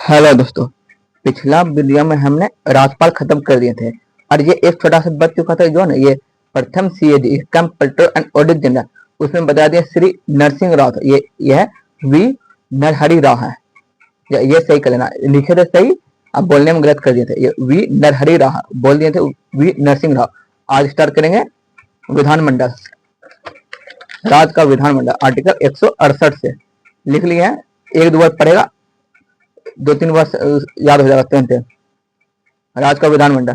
Hello दोस्तों। पिछला video में हमने राज्यपाल खत्म कर दिए थे और ये एक छोटा सा बच चुका था जो ना ये प्रथम CAG computer and audit general, उसमें बता दिया श्री नरसिंह राव था। ये है वी नरहरि राव है। ये सही कर लेना, लिखे थे सही, अब बोलने में गलत कर दिए थे। ये वी नरहरि राव बोल दिए थे वी नरसिंह राव। आज स्टार्ट करेंगे विधानमंडल, राज्य का विधानमंडल आर्टिकल 168 से लिख लिए हैं। एक दो बार पढ़ेगा, दो तीन बार याद हो जाएगा तुरंत। राज्य का विधानमंडल,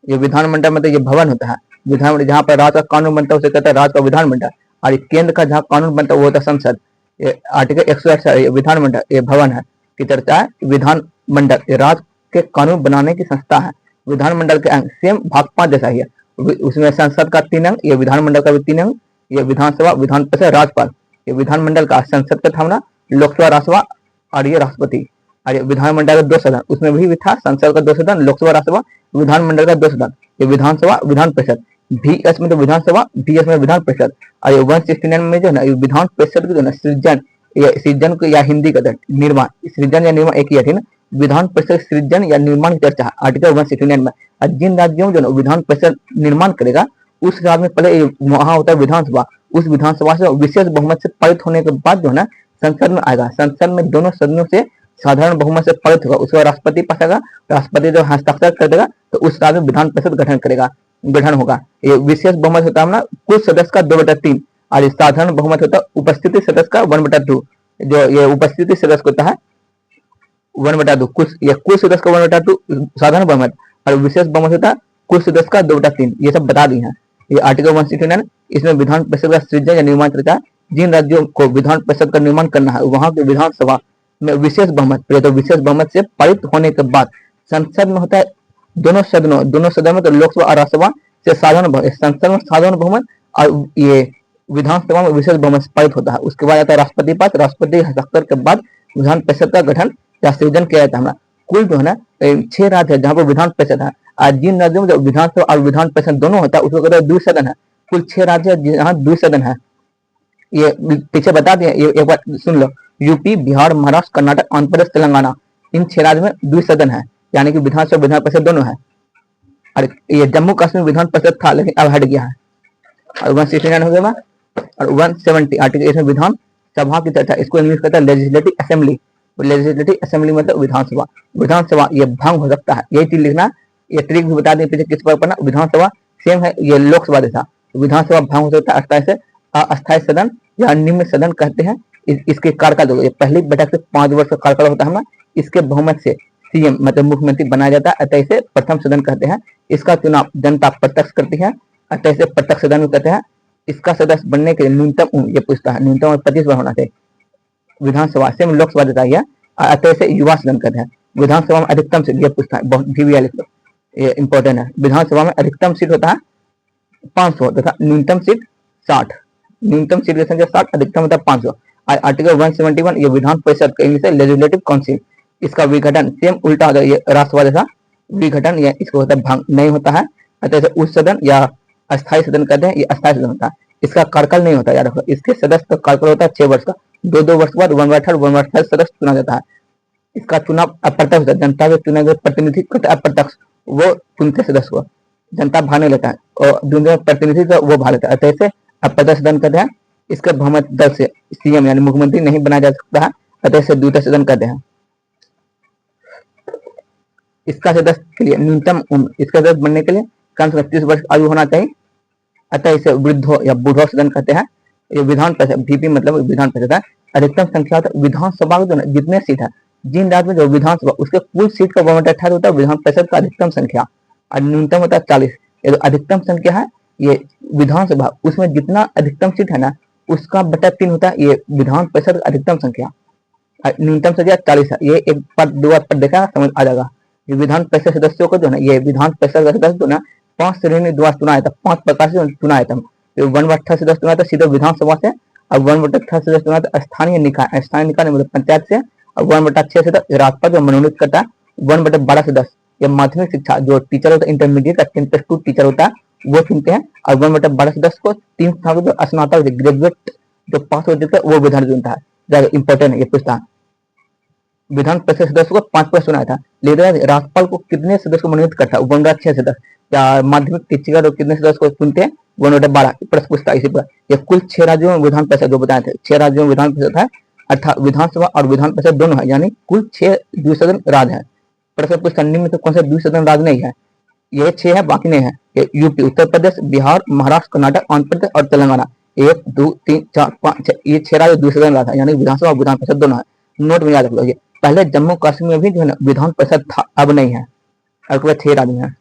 ये विधानमंडल मतलब ये भवन होता है। विधानमंडल जहाँ पर राज्य का कानून बनता है उसे कहता है राज्य का विधानमंडल, और केंद्र का जहाँ कानून बनता है वो होता है संसद। ये आर्टिकल 168 विधानमंडल ये भवन है की चर्चा है। विधानमंडल ये राज्य के कानून बनाने की संस्था है। विधानमंडल के अंग सेम भाग 5 जैसा ही है, उसमें संसद का 3 अंग, ये विधानमंडल का भी 3 अंग, ये विधानसभा, विधान परिषद, राज्यपाल। ये विधानमंडल का संसद का था, लोकसभा, राज्यसभा और ये राष्ट्रपति। और विधानमंडल का 2 सदन, उसमें भी था संसद का 2 सदन, लोकसभा, राज्यसभा, विधानमंडल का 2 सदन। ये विधानसभा, विधान परिषद, VS में तो विधानसभा, VS में विधान परिषद। और 169 में जो है विधान परिषद की जो है सृजन, सृजन को या हिंदी का निर्माण, सृजन या निर्माण एक ही है ना। विधान परिषद सृजन या निर्माण की चर्चा है आर्टिकल 169 में। और जिन राज्यों में जो विधान परिषद निर्माण करेगा उस राज्य में पहले वहां होता है विधानसभा, उस विधानसभा से विशेष बहुमत से पारित होने के बाद जो है ना संसद में आएगा। संसद में दोनों सदनों से साधारण बहुमत से पारित होगा, उसके बाद राष्ट्रपति पास आएगा, राष्ट्रपति जब हस्ताक्षर कर देगा तो उस राज्य में विधान परिषद गठन होगा। ये विशेष बहुमत होता है ना कुल सदस्य का 2/3, और साधारण बहुमत होता है उपस्थिति सदस्य का 1/2। जो ये उपस्थिति सदस्य होता है 1/2, कुल सदस्य का 1/2 साधारण बहुमत, और विशेष बहुमत होता है कुल सदस्य का 2/3। ये सब बता दी है। ये आर्टिकल 169 इसमें विधान परिषद का सृजन या निर्माण चर्चा है। जिन राज्यों को विधान परिषद का निर्माण करना है वहां के विधानसभा में विशेष बहुमत, तो विशेष बहुमत से पारित होने के बाद संसद में होता है दोनों सदनों में तो लोकसभा और राज्यसभा से साधारण, संसद में साधारण बहुमत और ये विधानसभा में विशेष बहुमत से पारित होता है। उसके बाद आता है राष्ट्रपति पास, राष्ट्रपति हस्ताक्षर के बाद विधान परिषद का गठन या सृजन किया जाता है। कुल जो है ना 6 राज्य है जहाँ पर विधान परिषद है। आज जिन राज्यों में जो विधानसभा और विधान परिषद दोनों होता है उसको कहते हैं द्विसदन है। कुल 6 राज्य है जहाँ द्विसदन है। ये पीछे बता दिए, ये एक बार सुन लो। यूपी, बिहार, महाराष्ट्र, कर्नाटक, आंध्र प्रदेश, तेलंगाना, इन 6 राज्य में द्विसदन है, यानी कि विधानसभा विधान परिषद दोनों है। और ये जम्मू कश्मीर विधान परिषद था लेकिन अब हट गया है। और 169 हो गया। और 170 आर्टिकल इसमें विधान सभा की चर्चा, इसको इंग्लिश कहता है लेजिस्लेटिव असेंबली। लेजिस्लेटिव असेंबली मतलब विधानसभा। विधानसभा ये भंग हो सकता है, यही चीज लिखना। ये ट्रिक भी बता दें पीछे किस पर पढ़ना। विधानसभा सेम है ये लोकसभा जैसा, विधानसभा भंग हो सकता है अस्थायी सदन या निम्न सदन कहते हैं। इसके कार्यकाल जो पहली बैठक से 5 वर्ष का कार्यकाल होता है ना, इसके बहुमत से सीएम मतलब मुख्यमंत्री बनाया जाता है, अतः इसे प्रथम सदन कहते हैं। इसका चुनाव जनता प्रत्यक्ष करती है, अतः इसे प्रत्यक्ष सदन कहते हैं। इसका सदस्य बनने के लिए न्यूनतम उम्र ये पूछता है, न्यूनतम 25 वर्ष होना चाहिए। विधानसभा से लोकसभा देता है, अतः इसे युवा सदन कहते हैं। विधानसभा में अधिकतम सीट ये पूछता है, बहुत VVL ये इंपॉर्टेंट है। विधानसभा में अधिकतम सीट होता है 500 तथा न्यूनतम सीट 60। न्यूनतम सीट की संख्या 60, अधिकतम होता है 500। आर्टिकल 171 ये विधान परिषद का इंग्लिश है लेजिस्लेटिव काउंसिल। इसका विघटन सेम उल्टा होता है, ये राज्यसभा जैसा विघटन या इसको होता है भंग नहीं होता है, अतः उच्च सदन या अस्थायी सदन कहते हैं। ये अस्थायी सदन होता है, इसका कार्यकाल नहीं होता याद रखो। इसके सदस्य का कार्यकाल होता है 6 वर्ष का, 2 वर्ष बाद 1/3 सदस्य चुना जाता है। इसका चुनाव अप्रत्यक्ष होता है, जनता के चुने गए प्रतिनिधि अप्रत्यक्ष वो चुनते सदस्य को, जनता भाग नहीं लेता है, और जो प्रतिनिधि वो भाग लेता है, अतः इसे अप्रत्यक्ष सदन कहते हैं। इसके बहुमत दल से सीएम यानी मुख्यमंत्री नहीं बनाया जा सकता है, अतः इसे द्वितीय सदन कहते हैं। इसका सदस्य के लिए न्यूनतम उम्र, इसका सदस्य बनने के लिए कम से कम 30 वर्ष आयु होना चाहिए, अतः इसे वृद्धो या बूढ़ो सदन कहते हैं। ये विधान परिषद VP मतलब विधान परिषद है। अधिकतम संख्या विधानसभा जो जितने सीट है, जिन राज्य में जो विधानसभा उसके कुल सीट का 1/18 होता है विधान परिषद का अधिकतम संख्या, और न्यूनतम होता है 40। ये जो अधिकतम संख्या है ये विधानसभा, उसमें जितना अधिकतम सीट है ना उसका 3 होता है ये विधान परिषद का अधिकतम संख्या। न्यूनतम संख्या 40 है। ये एक बार 2 बार पर देखा समझ आ जाएगा। ये विधान परिषद सदस्यों को जो है ये विधान परिषद का सदस्य जो ना 5 श्रेणी द्वारा चुना जाता है, 5 प्रकार से चुना जाता है। 1/3 सदस्य चुना था सीधे विधानसभा से, और 1/3 सदस्य चुना था स्थानीय निकाय, स्थानीय निकाय मतलब पंचायत से, और 1/6 सदस्य राज्यपाल जो मनोनीत करता है। 1/12 सदस्य ये माध्यमिक शिक्षा जो टीचर होता है, इंटरमीडिएट का 10+2 टीचर होता है वो चुनते हैं। और 1/12 सदस्य को 3 साल जो स्नातक ग्रेजुएट जो पास हो चुके हैं वो विधान चुनता है। इंपॉर्टेंट है ये पूछता है। विधान परिषद सदस्य को 5 चुनाया था, लेकिन राज्यपाल को कितने सदस्य को मनोनीत करता है? 1/6 सदस्य। या माध्यमिक शिक्षिका कितने सदस्य को चुनते हैं? 1/12। प्रश्न पूछता है इसी पर। ये कुल 6 राज्यों में विधान परिषद जो बताए थे, 6 राज्यों में विधान परिषद है, अर्थात विधानसभा और विधान परिषद दोनों है, यानी कुल 6 द्विसदन राज्य है। प्रश्न पूछता निम्न में तो कौन सा द्विसदन राज्य नहीं है? ये 6 है, बाकी नहीं है। ये यूपी, उत्तर प्रदेश, बिहार, महाराष्ट्र, कर्नाटक, आंध्र प्रदेश और तेलंगाना। 1 2 3 4 5 6 ये 6 राज्य द्विसदन राज्य है, यानी विधानसभा और विधान परिषद दोनों है। नोट में याद रख लो। ये पहले जम्मू कश्मीर में भी जो है ना विधान परिषद था, अब नहीं है। और 6 राज्य हैं।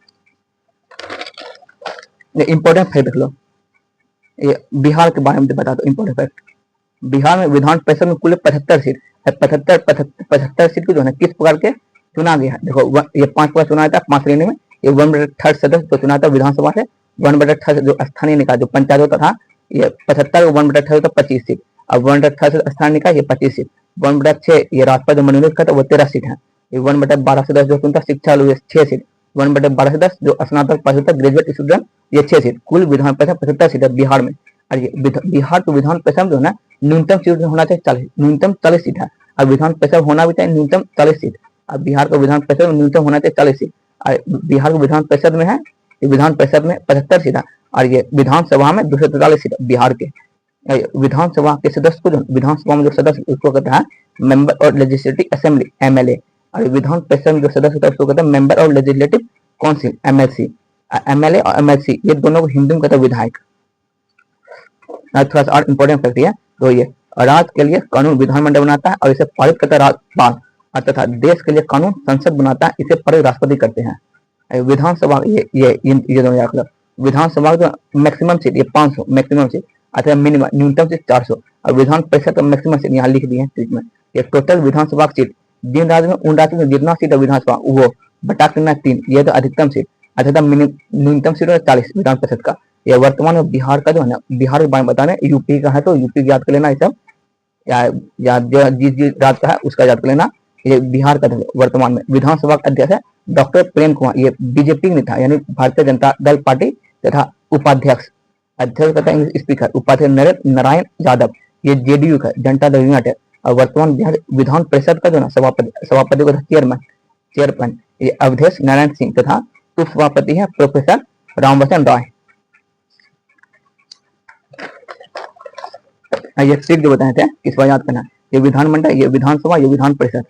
ये इंपॉर्टेंट फैक्ट देख लो। ये बिहार के बारे में बता दो इंपॉर्टेंट फैक्ट। बिहार में विधान परिषद में कुल 75 सीट है। 75 सीट को जो है किस प्रकार के चुना गया है? देखो ये 5 बार चुना था 5 श्रेणी में। ये 1/3 सदस्य को चुना था विधानसभा से। 1/3 जो स्थानीय निकाय जो पंचायत होता था, ये 75 को 1/3 होता 25 सीट। अब 1/3 स्थानीय निकाय ये 25 सीट। 1/6 ये राज्यपाल जो मनोनीत करता वो 13 सीट है। ये 1/12 सदस्य जो चुनता शिक्षा 6 सीट। 1/12 सदस्य जो स्नातक पास होता ग्रेजुएट स्टूडेंट ये 6 सीट। कुल विधान परिषद 75 सीट है बिहार में। और ये बिहार के विधान परिषद जो है ना न्यूनतम सीट होना चाहिए 40, न्यूनतम 40 सीट है। अब विधान परिषद होना भी चाहिए न्यूनतम 40 सीट। अब बिहार का विधान परिषद में न्यूनतम होना चाहिए 40 सीट। बिहार के विधान परिषद में है, विधान परिषद में 75 सीट है। और ये विधानसभा में 243 सीट बिहार के। विधानसभा के सदस्य को जो विधानसभा में जो सदस्य उसको कहता है मेंबर और लेजिस्लेटिव असेंबली एमएलए। और विधान परिषद में जो सदस्य होता है उसको कहता है मेंबर और लेजिस्लेटिव काउंसिल एमएलसी। एमएलए और एमएलसी ये दोनों को हिंदी में कहता है विधायक। थोड़ा सा और इम्पोर्टेंट फैक्ट है तो ये राज्य के लिए कानून विधानमंडल बनाता है और इसे पारित करता है राज्यपाल, तथा देश के लिए कानून संसद बनाता है, इसे पारित राष्ट्रपति करते हैं। विधानसभा ये दोनों याद रखो। विधानसभा का मैक्सिमम सीट ये 500 मैक्सिमम सीट, अथवा मिनिमम न्यूनतम सीट 400। और विधान परिषद का मैक्सिमम सीट यहाँ लिख दिए हैं में। ये टोटल विधानसभा सीट जिन राज्य में उन राज्य में जितना सीट है विधानसभा वो बटा करना 3, ये तो अधिकतम सीट, अथवा न्यूनतम सीट है 40 विधान परिषद का। यह वर्तमान में बिहार का जो है ना, बिहार के बारे में बताने यूपी का है तो यूपी याद कर लेना, ये सब या जिस राज्य का है उसका याद कर लेना। ये बिहार का वर्तमान में विधानसभा का अध्यक्ष है डॉक्टर प्रेम कुमार, ये बीजेपी के नेता यानी भारतीय जनता दल पार्टी तथा उपाध्यक्ष। अध्यक्ष कहता है स्पीकर, उपाध्यक्ष नरेंद्र नारायण यादव, ये जेडीयू का जनता दल यूनाइटेड। और वर्तमान बिहार विधान परिषद का जो ना सभापति को चेयरमैन ये अवधेश नारायण सिंह तथा उप सभापति है प्रोफेसर रामवचन राय। ये सीट जो बताए थे इस बार याद करना, ये विधानमंडल, ये विधानसभा, ये विधान परिषद।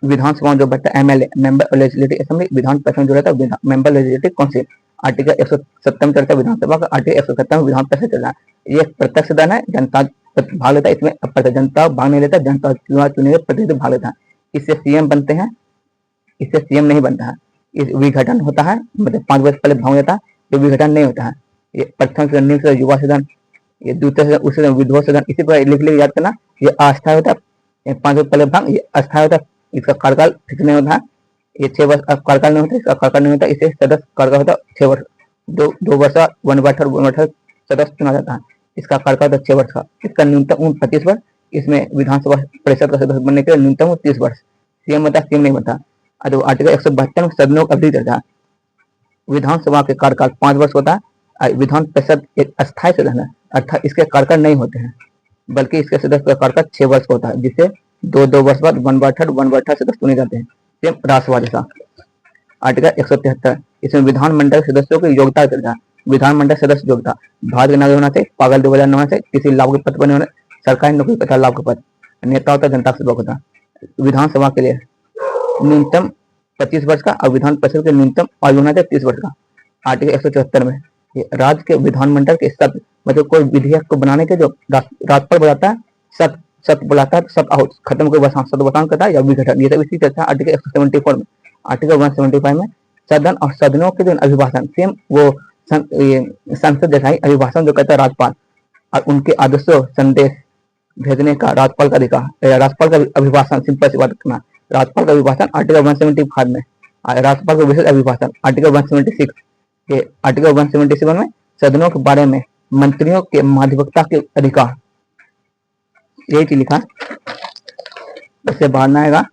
विधानसभा जो बैठता है MLA member legislative assembly, Vidhan Parishad जो रहता है मेंबर लेजिस्लेटिव काउंसिल। आर्टिकल 170 में चलता है विधानसभा का, आर्टिकल 170 में विधान परिषद चल रहा है। ये प्रत्यक्ष सदन है, जनता भाग लेता है इसमें, जनता भाग नहीं लेता, जनता चुने हुए प्रतिनिधि भाग लेता है। इससे सीएम बनते हैं, इससे सीएम नहीं बनता है। इस विघटन होता है, मतलब 5 वर्ष पहले भाग लेता है, ये विघटन नहीं होता है। ये प्रथम सदन, युवा सदन, ये द्वितीय सदन, उस सदन विधवा सदन, इसी पर लिख लिख याद करना। ये अस्थायी होता है, 5 वर्ष पहले भाग, ये अस्थायी होता है, इसका कार्यकाल फिक्स नहीं होता है। ये 6 वर्ष कार्यकाल नहीं होता, इसका कार्यकाल नहीं होता, इसे सदस्य कार्यकाल होता है 6 वर्ष, 2 वर्ष 1/3 सदस्य चुना जाता है, इसका कार्यकाल 6 वर्ष का। इसका न्यूनतम 25 वर्ष, इसमें विधानसभा परिषद का सदस्य बनने के लिए न्यूनतम 30 वर्ष। सीएम बनता, सीएम नहीं बनता। आर्टिकल 172 में सदनों का अवधि रहता है। विधानसभा के कार्यकाल 5 वर्ष होता है। विधान परिषद एक अस्थायी सदन है, अर्थात इसके कार्यकाल नहीं होते हैं, बल्कि इसके सदस्य का कार्यकाल 6 वर्ष होता है, जिससे 2 वर्ष बाद 1/3 सदस्य चुने जाते हैं, सेम राज्यसभा जैसा। आर्टिकल 173 इसमें विधानमंडल सदस्यों की योग्यता करता है। विधानमंडल सदस्य योग्यता भारत के नागरिक होना चाहिए, पागल 2000 होना चाहिए, किसी लाभ के पद पर नहीं होना, सरकारी नौकरी तथा लाभ के पद, नेता होता, जनता से होता। विधानसभा के लिए न्यूनतम 25 वर्ष का और विधान परिषद के न्यूनतम आयु होना चाहिए 30 वर्ष का। आर्टिकल 174 में राज्य के विधानमंडल के सत्र, मतलब कोई विधेयक को बनाने के जो राज्यपाल बुलाता है, सत्र बुलाता है, सब आउट खत्म कर बस सदवसान करता है या विघटन, ये सब इसी चर्चा आर्टिकल 174 में। आर्टिकल 175 में सदन और सदनों के जो अभिभाषण, सेम वो संसद जैसा ही अभिभाषण जो कहता है राज्यपाल, और उनके आदेशों संदेश भेजने का राज्यपाल का अधिकार, राज्यपाल का अभिभाषण, सिंपल सी बात करना, राज्यपाल का अभिभाषण आर्टिकल 175 में, राज्यपाल का विशेष अभिभाषण आर्टिकल 176 के। आर्टिकल 177 में सदनों के बारे में मंत्रियों के माध्यमिकता के अधिकार, यही चीज लिखा, इससे बाहर ना आएगा।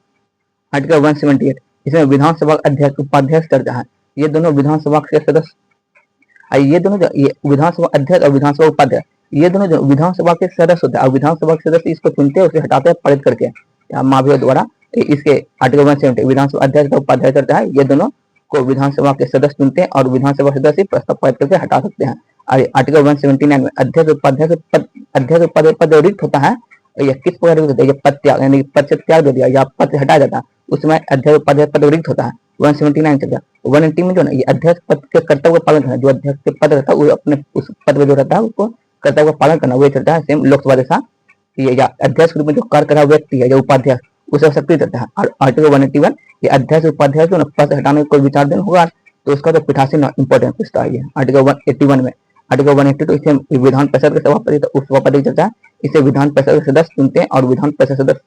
आर्टिकल 178 इसमें विधानसभा अध्यक्ष उपाध्यक्ष चर्चा है। ये दोनों विधानसभा के सदस्य, ये दोनों जो ये विधानसभा अध्यक्ष और विधानसभा उपाध्यक्ष, ये दोनों जो विधानसभा के सदस्य होते हैं, और विधानसभा के सदस्य इसको चुनते हैं, उसे हटाते हैं पारित करके। या महाभियोग द्वारा इसके आर्टिकल 170 विधानसभा अध्यक्ष और उपाध्यक्ष चर्चा है, ये दोनों को विधानसभा के सदस्य चुनते हैं और विधानसभा सदस्य प्रस्ताव पारित करके हटा सकते हैं। और आर्टिकल 179 में अध्यक्ष उपाध्यक्ष पद रिक्त होता है, ये किस प्रकार रिक्त होता है, ये पद त्याग यानी पद से त्याग दे दिया या पद से हटाया जाता है, उसमें अध्यक्ष उपाध्यक्ष पद रिक्त होता है। 179 चर्चा 180 में जो ना ये अध्यक्ष पद के कर्तव्य का पालन करना, जो अध्यक्ष के पद रहता है वो अपने उस पद में जो रहता है उसको कर्तव्य का पालन करना, वो चलता है। सेम लोकसभा जैसा ये या अध्यक्ष के रूप में जो कार्य कर रहा व्यक्ति है या उपाध्यक्ष उसे शक्ति देता है। और आर्टिकल 181 ये अध्यक्ष उपाध्यक्ष जो पद हटाने का कोई विचाराधीन होगा तो उसका तो पीठासीन इंपॉर्टेंट पूछता है। आर्टिकल 181 में आर्टिकल 182 इसे विधान परिषद के सभापति तो उप सभापति चलता है, इसे विधान परिषद के सदस्य चुनते हैं और विधान परिषद सदस्य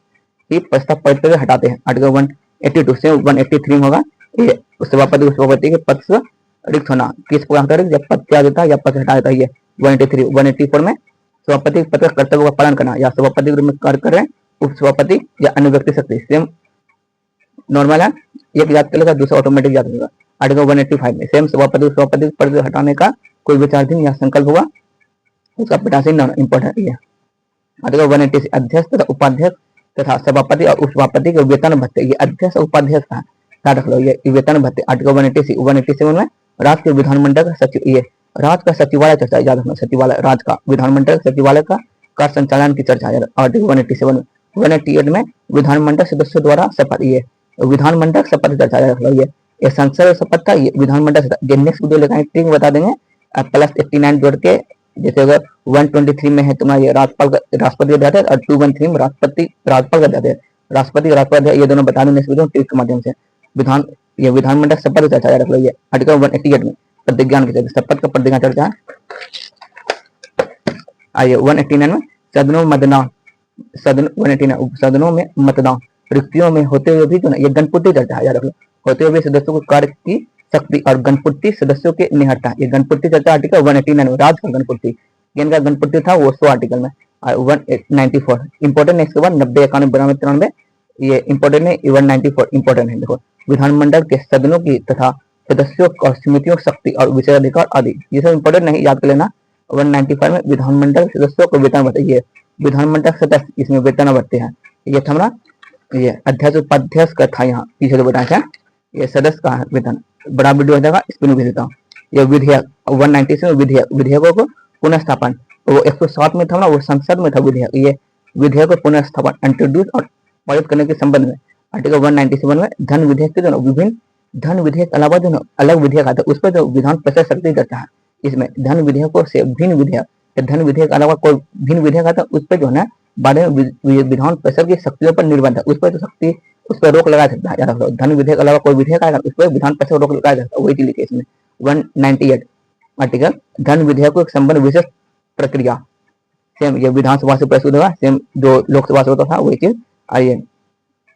ही प्रस्ताव पारित करके हटाते हैं। आर्टिकल 182 से 183 में होगा ये सभापति उप सभापति के पद से रिक्त होना, किस प्रकार रिक्त, जब पद त्याग देता है या पद हटा देता है। ये 183 184 में सभापति पद का कर्तव्य का पालन करना या सभापति के रूप में कार्य कर रहे हैं उप सभापति या अन्य व्यक्ति शक्ति, सेम नॉर्मल है, एक याद कर लेगा दूसरा ऑटोमेटिक याद होगा। आर्टिकल 185 में सेम सभापति उप सभापति पद हटाने का कोई विचाराधीन या संकल्प होगा उसका पीठासीन इंपॉर्टेंट है। आर्टिकल 186 अध्यक्ष तथा उपाध्यक्ष तथा सभापति और उप सभापति के वेतन भत्ते, ये अध्यक्ष और उपाध्यक्ष का याद रख लो, ये वेतन भत्ते। आर्टिकल 187 में राज्य के विधानमंडल का सचिव, ये राज्य का सचिवालय चर्चा याद रखना, सचिवालय राज्य का विधानमंडल सचिवालय का कार्य संचालन की चर्चा है। आर्टिकल 187 में 188 में विधानमंडल सदस्यों द्वारा शपथ, ये विधानमंडल शपथ चर्चा याद रख लो, ये संसद शपथ का ये विधानमंडल शपथ। नेक्स्ट वीडियो लेकर ट्रिक बता देंगे प्लस 89 जोड़ के, जैसे अगर 123 में है तुम्हारा ये राष्ट्रपति अध्यक्ष और 213 में राज्यपाल का अध्यक्ष, राष्ट्रपति ये दोनों बता देंगे नेक्स्ट वीडियो ट्रिक के माध्यम से। विधानमंडल शपथ चर्चा याद रख लो, ये आर्टिकल 188 में प्रतिज्ञान की शपथ का प्रतिज्ञा चर्चा है। आइए 189 में सदनों में मतदान, सदनों में मतदान रिक्तियों में होते हुए भी जो ना ये गणपूर्ति चर्चा है याद रख लो, होते हुए सदस्यों को कार्य की शक्ति और गणपूर्ति सदस्यों के निहत्ता, ये गणपूर्ति चर्चा आर्टिकल 189 में। राज्य का गणपूर्ति का गणपूर्ति था वो 100 आर्टिकल में। 194 इंपोर्टेंट है, इसके बाद 90 91 92 93 ये इंपोर्टेंट है, 194 इंपोर्टेंट है। देखो विधानमंडल के सदनों की तथा सदस्यों और समितियों की शक्ति और विशेषाधिकार आदि, ये सब इंपोर्टेंट नहीं, याद कर लेना। 195 में विधानमंडल सदस्यों को वेतन भत्ते, ये विधानमंडल सदस्य इसमें वेतन भत्ते हैं। ये था हमारा ये अध्यक्ष उपाध्यक्ष का था, यहाँ पीछे जो बताया था ये सदस्य का वेतन, बड़ा वीडियो हो जाएगा इसमें भी देता हूँ। ये विधेयक 196 में विधेयकों को पुनः स्थापन, वो 107 में था ना, वो संसद में था विधेयक, ये विधेयक को पुनः स्थापन इंट्रोड्यूस और पारित करने के संबंध में। आर्टिकल 197 में धन विधेयक के जो विभिन्न धन विधेयक अलावा जो अलग विधेयक आता है उस पर जो विधान परिषद शक्ति करता है, इसमें धन विधेयकों से भिन्न विधेयक, धन विधेयक अलावा कोई भिन्न विधेयक आता है उस पर जो है बारे में विधान परिषद की शक्तियों पर निर्बंध है, उस पर तो शक्ति उस पर रोक लगा सकता है। धन विधेयक अलावा कोई विधेयक आएगा उस पर विधान परिषद रोक लगा सकता है, वही चीज लिखी इसमें। 198 आर्टिकल धन विधेयकों के संबंध विशेष प्रक्रिया, सेम ये विधानसभा से प्रस्तुत होगा, सेम जो लोकसभा से होता था वही चीज। आइए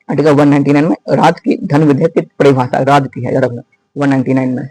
आर्टिकल 199 में राज्य की धन विधेयक की परिभाषा राज्य की है याद रखना। 199 में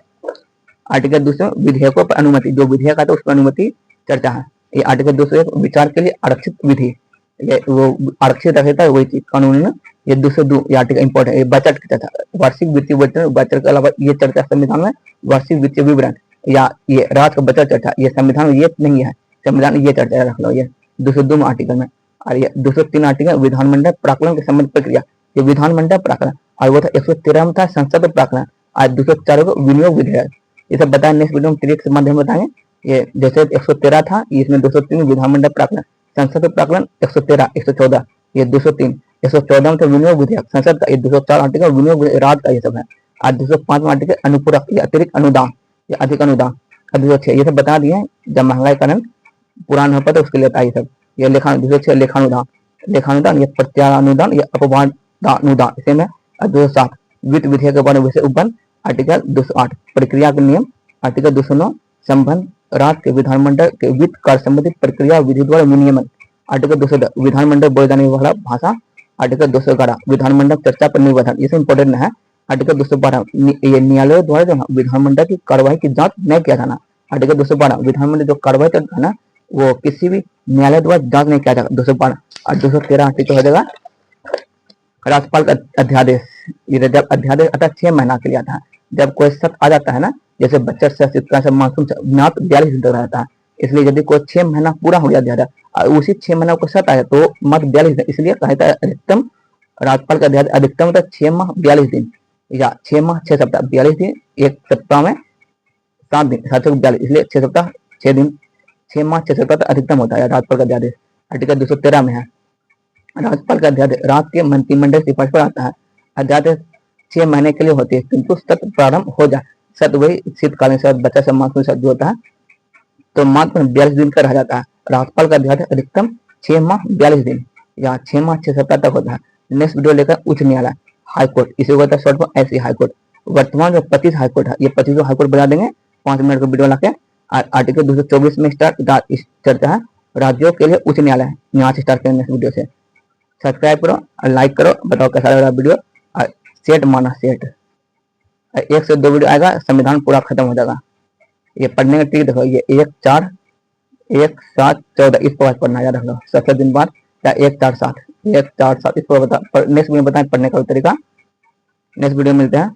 आर्टिकल 200 विधेयकों पर अनुमति, जो विधेयक आता है उस पर अनुमति चर्चा है। ये आर्टिकल 201 विचार के लिए आरक्षित विधि, ये वो आरक्षित रहता है वही चीज कानून में। ये 202 ये आर्टिकल इंपॉर्टेंट, ये बजट की चर्चा, वार्षिक वित्तीय विवरण, बजट के अलावा ये चर्चा संविधान में वार्षिक वित्तीय विवरण या ये राज्य का बजट चर्चा, ये संविधान में ये नहीं है, संविधान ये चर्चा रख लो, ये 202 आर्टिकल में। और ये 203 आर्टिकल विधानमंडल प्राकलन के संबंध प्रक्रिया, ये विधानमंडल प्राकलन, और वो था 113 में था संसद प्राकलन, आज 204 को विनियोग विधेयक। ये सब बताया नेक्स्ट वीडियो में ट्रिक के माध्यम में बताएंगे। ये जैसे 113 था इसमें 203 विधानमंडल प्राकलन, संसद प्राकलन 113 114, ये 203 114 में तो विनियोग विधेयक संसद का, ये 204 आर्टिकल विनियोग राज्य का ये सब है। आज 205 में आर्टिकल अनुपूरक, ये अतिरिक्त अनुदान या अधिक अनुदान, 206 ये सब बता दिए। जब महंगाई कारण पुराना होता है तो उसके लिए ये सब। ये 206 लेखानुदान, ये प्रत्यानुदान, ये अपवादानुदान, इसे में 207 वित्त विधेयक के बारे में उपबंध, आर्टिकल 208 प्रक्रिया के नियम, आर्टिकल 209 संबंध राज्य के विधानमंडल के वित्त कार्य संबंधित प्रक्रिया विधि द्वारा विनियमन, आर्टिकल 210 विधानमंडल बोले जाने वाला भाषा, आर्टिकल 211 विधानमंडल चर्चा पर निबंधन, ये सब इंपोर्टेंट है। आर्टिकल 212 ये न्यायालय द्वारा जो विधानमंडल की कार्यवाही की जांच नहीं किया जाना, आर्टिकल 212 विधानमंडल जो कार्यवाही करता है ना वो किसी भी न्यायालय द्वारा जांच नहीं किया जाएगा। 212 और 213 आर्टिकल हो जाएगा राज्यपाल का अध्यादेश, ये जब अध्यादेश आता है 6 महीना के लिए आता है। जब कोई शक आ जाता है ना, जैसे बच्चा से मासूम म्याद 42 दिन तक रहता है, इसलिए यदि कोई 6 महीना पूरा हो गया अध्यादेश और उसी 6 महीना को शक आया तो मत 42 दिन, इसलिए कहता है अधिकतम राज्यपाल का अध्यादेश अधिकतम होता है 6 माह 42 दिन या 6 माह 6 सप्ताह 42 दिन, एक सप्ताह में 7 दिन 7 42, इसलिए 6 सप्ताह 6 दिन 6 माह 6 सप्ताह तक अधिकतम होता है राज्यपाल का अध्यादेश। आर्टिकल 213 में है राज्यपाल का अध्यादेश राज्य के मंत्रिमंडल की सिफारिश पर आता है। अध्यादेश 6 महीने के लिए होती है, किंतु सत्र प्रारंभ हो जाए सत्र वही शीतकालीन सत्र, बच्चा सब मानसून सत्र जो होता है तो मात्र 42 दिन का रह जाता है। राज्यपाल का अध्यादेश अधिकतम 6 माह 42 दिन या 6 माह 6 सप्ताह तक होता है। नेक्स्ट वीडियो लेकर उच्च न्यायालय हाईकोर्ट, इसे होता है शॉर्ट फॉर्म ऐसी हाईकोर्ट। वर्तमान जो 25 हाईकोर्ट है, ये 25 हाईकोर्ट बता देंगे 5 मिनट का वीडियो लाके। आर्टिकल 224 में स्टार्ट चर्चा है राज्यों के लिए उच्च न्यायालय, यहाँ से स्टार्ट करेंगे इस वीडियो से। सब्सक्राइब करो और लाइक करो, बताओ कैसा लग रहा है वीडियो। सेट माना सेट, 1 से 2 वीडियो आएगा संविधान पूरा खत्म हो जाएगा। ये पढ़ने का ट्रिक देखो, ये 1 4 1 7 14 इस पर पढ़ना याद रख लो 70 दिन बाद, या 1 4 7 1 4 7 इस पर बता। नेक्स्ट वीडियो बताएं पढ़ने का तरीका। नेक्स्ट वीडियो मिलते हैं,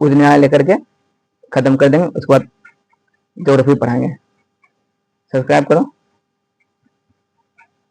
उच्च न्यायालय लेकर के खत्म कर देंगे, उसके बाद ज्योग्राफी पढ़ाएंगे। सब्सक्राइब करो।